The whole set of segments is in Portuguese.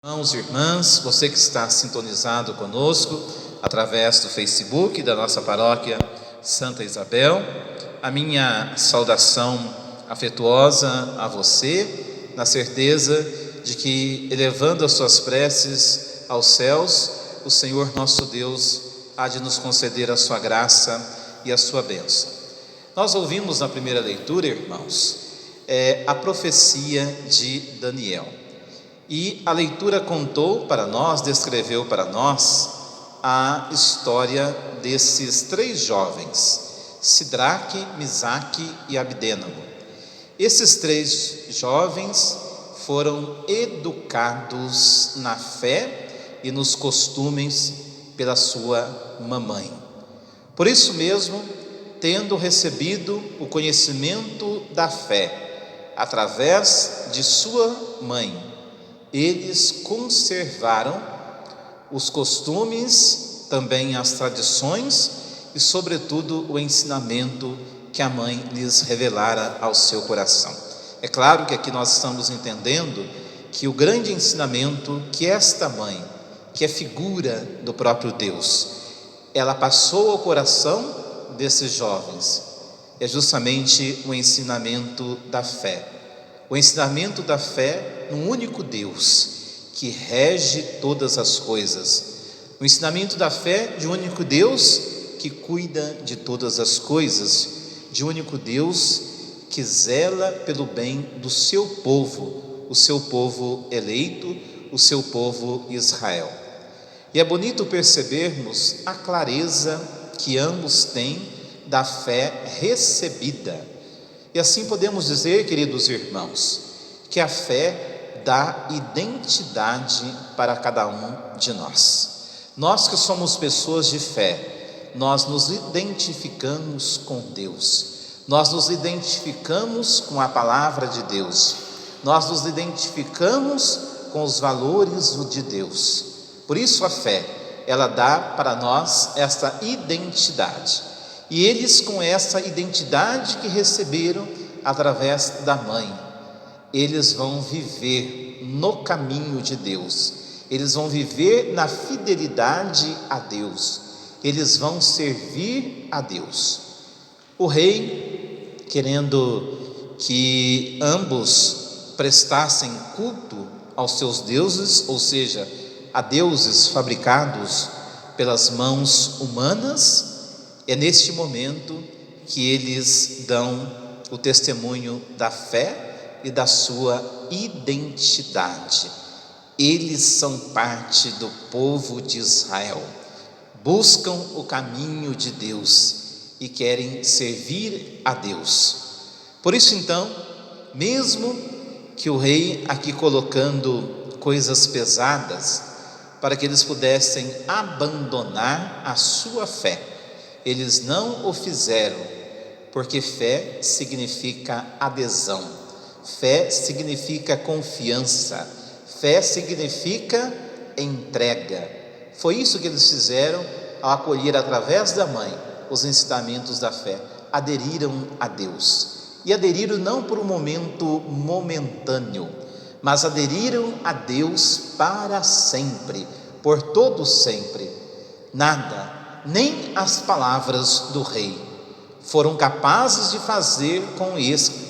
Irmãos e irmãs, você que está sintonizado conosco através do Facebook da nossa paróquia Santa Isabel, a minha saudação afetuosa a você, na certeza de que, elevando as suas preces aos céus, o Senhor nosso Deus há de nos conceder a sua graça e a sua bênção. Nós ouvimos na primeira leitura, irmãos, a profecia de Daniel. E a leitura contou para nós, descreveu para nós a história desses três jovens, Sidraque, Misaque e Abdênago. Esses três jovens foram educados na fé e nos costumes pela sua mamãe. Por isso mesmo, tendo recebido o conhecimento da fé através de sua mãe, eles conservaram os costumes, também as tradições e, sobretudo, o ensinamento que a mãe lhes revelara ao seu coração. É claro que aqui nós estamos entendendo que o grande ensinamento que esta mãe, que é figura do próprio Deus, ela passou ao coração desses jovens, é justamente o ensinamento da fé. O ensinamento da fé num único Deus que rege todas as coisas. O ensinamento da fé de um único Deus que cuida de todas as coisas, de um único Deus que zela pelo bem do seu povo, o seu povo eleito, o seu povo Israel. E é bonito percebermos a clareza que ambos têm da fé recebida. E assim podemos dizer, queridos irmãos, que a fé dá identidade para cada um de nós. Nós que somos pessoas de fé, nós nos identificamos com Deus, nós nos identificamos com a palavra de Deus, nós nos identificamos com os valores de Deus. Por isso a fé, ela dá para nós esta identidade. E eles, com essa identidade que receberam através da mãe, eles vão viver no caminho de Deus, eles vão viver na fidelidade a Deus, eles vão servir a Deus. O rei, querendo que ambos prestassem culto aos seus deuses, ou seja, a deuses fabricados pelas mãos humanas, é neste momento que eles dão o testemunho da fé e da sua identidade. Eles são parte do povo de Israel, buscam o caminho de Deus e querem servir a Deus. Por isso então, mesmo que o rei aqui colocando coisas pesadas para que eles pudessem abandonar a sua fé, eles não o fizeram, porque fé significa adesão, fé significa confiança, fé significa entrega. Foi isso que eles fizeram ao acolher através da mãe os ensinamentos da fé, aderiram a Deus. E aderiram não por um momento momentâneo, mas aderiram a Deus para sempre, por todo sempre. Nada, nem as palavras do rei foram capazes de fazer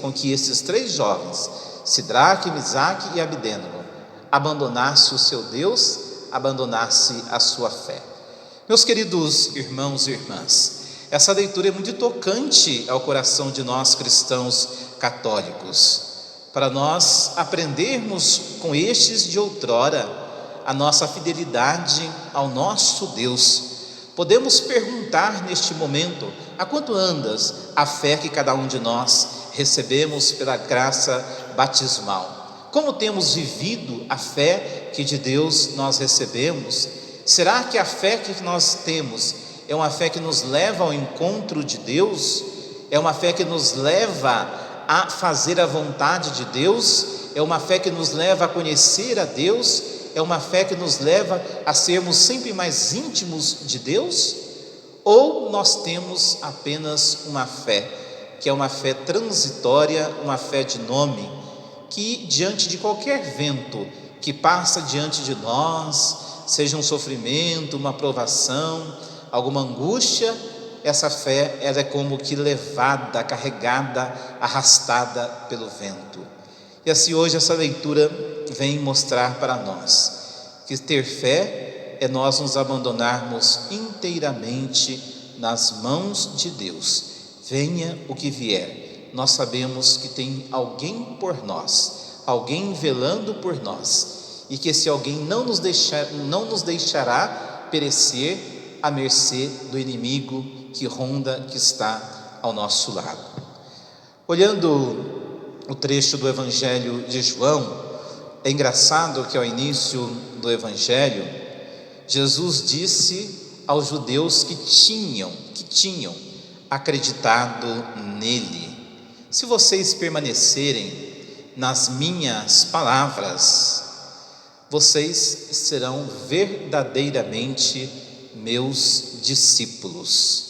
com que esses três jovens, Sidraque, Misaque e Abdênago, abandonasse o seu Deus, abandonasse a sua fé. Meus queridos irmãos e irmãs, essa leitura é muito tocante ao coração de nós cristãos católicos, para nós aprendermos com estes de outrora a nossa fidelidade ao nosso Deus. Podemos perguntar neste momento: a quanto andas a fé que cada um de nós recebemos pela graça batismal? Como temos vivido a fé que de Deus nós recebemos? Será que a fé que nós temos é uma fé que nos leva ao encontro de Deus? É uma fé que nos leva a fazer a vontade de Deus? É uma fé que nos leva a conhecer a Deus? É uma fé que nos leva a sermos sempre mais íntimos de Deus? Ou nós temos apenas uma fé, que é uma fé transitória, uma fé de nome, que diante de qualquer vento que passa diante de nós, seja um sofrimento, uma provação, alguma angústia, essa fé ela é como que levada, carregada, arrastada pelo vento. E assim hoje essa leitura vem mostrar para nós que ter fé é nós nos abandonarmos inteiramente nas mãos de Deus. Venha o que vier, nós sabemos que tem alguém por nós, alguém velando por nós, e que esse alguém não nos deixará perecer à mercê do inimigo que ronda, que está ao nosso lado. Olhando o trecho do Evangelho de João, é engraçado que ao início do Evangelho, Jesus disse aos judeus que tinham acreditado nele: se vocês permanecerem nas minhas palavras, vocês serão verdadeiramente meus discípulos.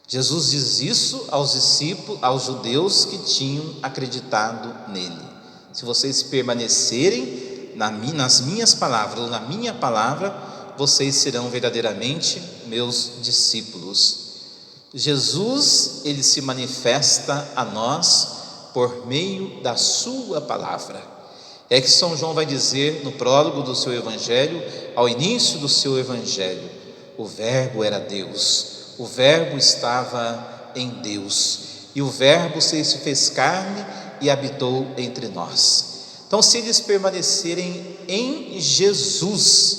Jesus diz isso aos discípulos, aos judeus que tinham acreditado nele: se vocês permanecerem nas minhas palavras, ou na minha palavra, vocês serão verdadeiramente meus discípulos. Jesus, ele se manifesta a nós por meio da sua palavra. É que São João vai dizer no prólogo do seu evangelho, ao início do seu evangelho: o verbo era Deus, o verbo estava em Deus, e o verbo se fez carne e habitou entre nós. Então, se eles permanecerem em Jesus,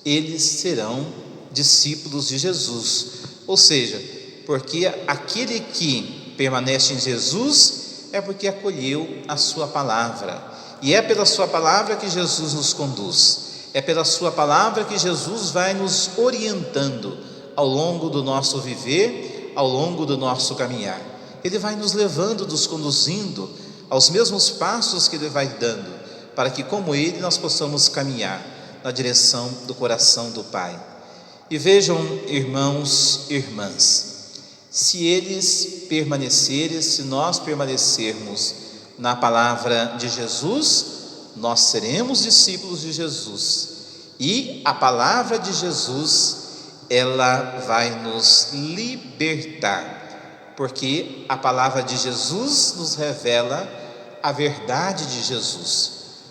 eles serão discípulos de Jesus. Ou seja, porque aquele que permanece em Jesus é porque acolheu a sua palavra, e é pela sua palavra que Jesus nos conduz, é pela sua palavra que Jesus vai nos orientando ao longo do nosso viver, ao longo do nosso caminhar. Ele vai nos levando, nos conduzindo aos mesmos passos que ele vai dando, para que, como ele, nós possamos caminhar na direção do coração do Pai. E vejam, irmãos e irmãs, se eles permanecerem, se nós permanecermos na palavra de Jesus, nós seremos discípulos de Jesus, e a palavra de Jesus, ela vai nos libertar, porque a palavra de Jesus nos revela a verdade de Jesus.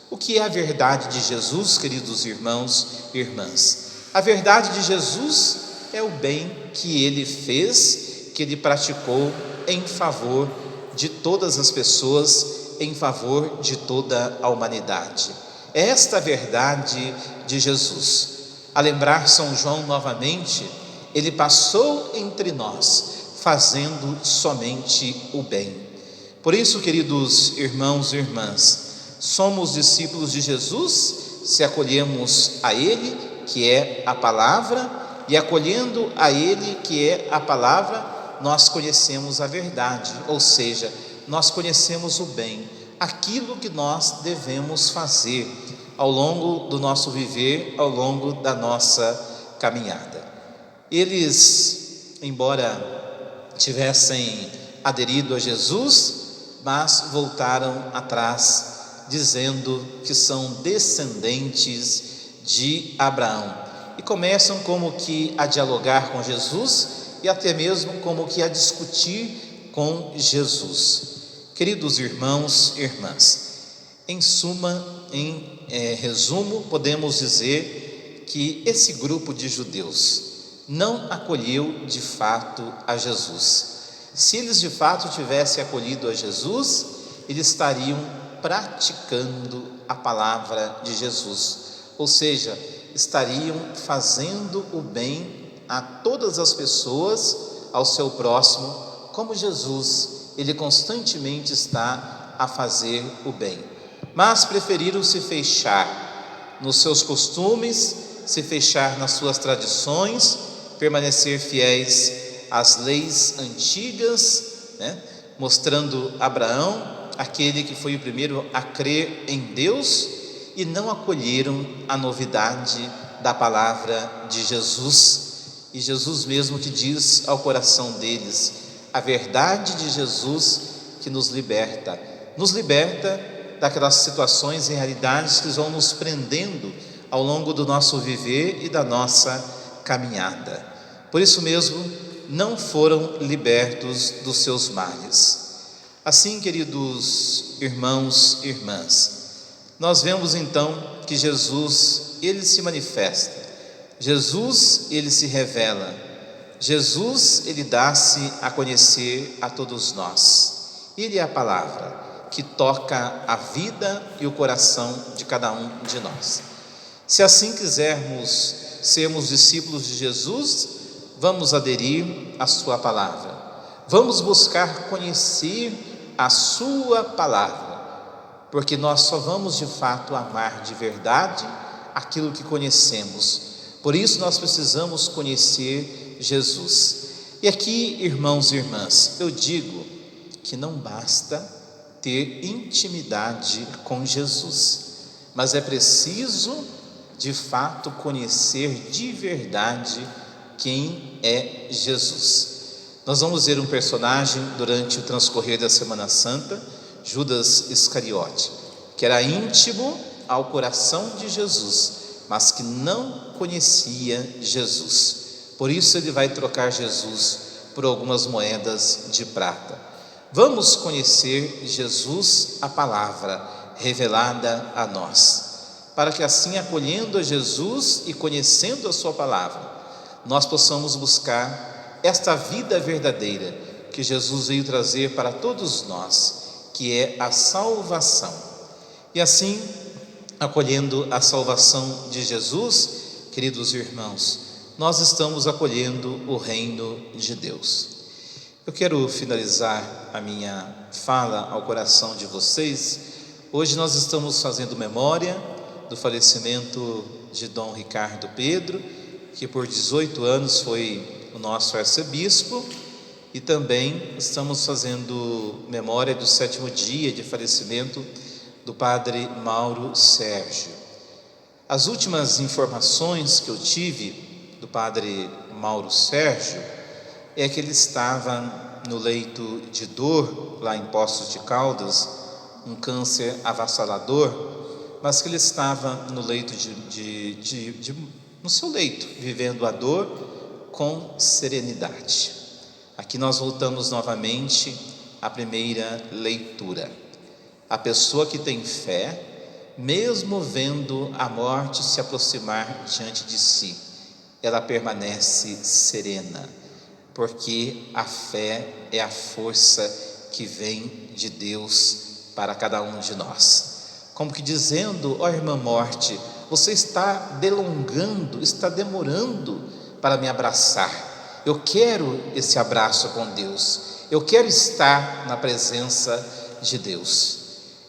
O que é a verdade de Jesus, queridos irmãos e irmãs? A verdade de Jesus é o bem que ele fez, que ele praticou em favor de todas as pessoas, em favor de toda a humanidade. É esta a verdade de Jesus. A lembrar São João novamente, ele passou entre nós, fazendo somente o bem. Por isso, queridos irmãos e irmãs, somos discípulos de Jesus se acolhemos a ele, que é a palavra, e acolhendo a ele, que é a palavra, nós conhecemos a verdade, ou seja, nós conhecemos o bem, aquilo que nós devemos fazer ao longo do nosso viver, ao longo da nossa caminhada. Eles, embora tivessem aderido a Jesus, mas voltaram atrás, dizendo que são descendentes de Abraão, e começam como que a dialogar com Jesus, e até mesmo como que a discutir com Jesus. Queridos irmãos e irmãs, em suma, em resumo, podemos dizer que esse grupo de judeus não acolheu de fato a Jesus. Se eles de fato tivessem acolhido a Jesus, eles estariam praticando a palavra de Jesus, ou seja, estariam fazendo o bem a todas as pessoas, ao seu próximo, como Jesus, ele constantemente está a fazer o bem. Mas preferiram se fechar nos seus costumes, se fechar nas suas tradições, permanecer fiéis às leis antigas, mostrando Abraão, aquele que foi o primeiro a crer em Deus, e não acolheram a novidade da palavra de Jesus. E Jesus mesmo que diz ao coração deles: a verdade de Jesus que nos liberta daquelas situações e realidades que vão nos prendendo ao longo do nosso viver e da nossa caminhada. Por isso mesmo, não foram libertos dos seus males. Assim, queridos irmãos e irmãs, nós vemos então que Jesus, ele se manifesta, Jesus, ele se revela, Jesus, ele dá-se a conhecer a todos nós. Ele é a palavra que toca a vida e o coração de cada um de nós. Se assim quisermos sermos discípulos de Jesus, vamos aderir à sua palavra, vamos buscar conhecer a sua palavra, porque nós só vamos de fato amar de verdade aquilo que conhecemos. Por isso nós precisamos conhecer Jesus. E aqui, irmãos e irmãs, eu digo que não basta ter intimidade com Jesus, mas é preciso de fato conhecer de verdade quem é Jesus. Nós vamos ver um personagem durante o transcorrer da Semana Santa, Judas Iscariote, que era íntimo ao coração de Jesus, mas que não conhecia Jesus. Por isso ele vai trocar Jesus por algumas moedas de prata. Vamos conhecer Jesus, a palavra revelada a nós, para que assim, acolhendo a Jesus e conhecendo a sua palavra, nós possamos buscar esta vida verdadeira que Jesus veio trazer para todos nós, que é a salvação. E assim, acolhendo a salvação de Jesus, queridos irmãos, nós estamos acolhendo o reino de Deus. Eu quero finalizar a minha fala ao coração de vocês. Hoje nós estamos fazendo memória do falecimento de Dom Ricardo Pedro, que por 18 anos foi o nosso arcebispo, e também estamos fazendo memória do 7º dia de falecimento do padre Mauro Sérgio. As últimas informações que eu tive do padre Mauro Sérgio é que ele estava no leito de dor, lá em Poços de Caldas, um câncer avassalador, mas que ele estava no leito no seu leito, vivendo a dor com serenidade. Aqui nós voltamos novamente à primeira leitura. A pessoa que tem fé, mesmo vendo a morte se aproximar diante de si, ela permanece serena, porque a fé é a força que vem de Deus para cada um de nós. Como que dizendo: ó irmã morte, você está delongando, está demorando para me abraçar. Eu quero esse abraço com Deus, eu quero estar na presença de Deus.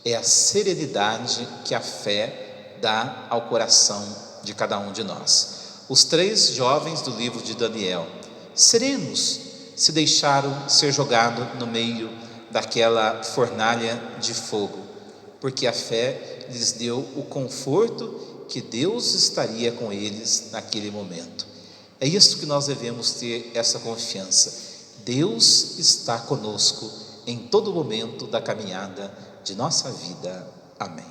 É a serenidade que a fé dá ao coração de cada um de nós. Os 3 jovens do livro de Daniel, serenos, se deixaram ser jogados no meio daquela fornalha de fogo, porque a fé lhes deu o conforto que Deus estaria com eles naquele momento. É isso que nós devemos ter, essa confiança. Deus está conosco em todo momento da caminhada de nossa vida. Amém.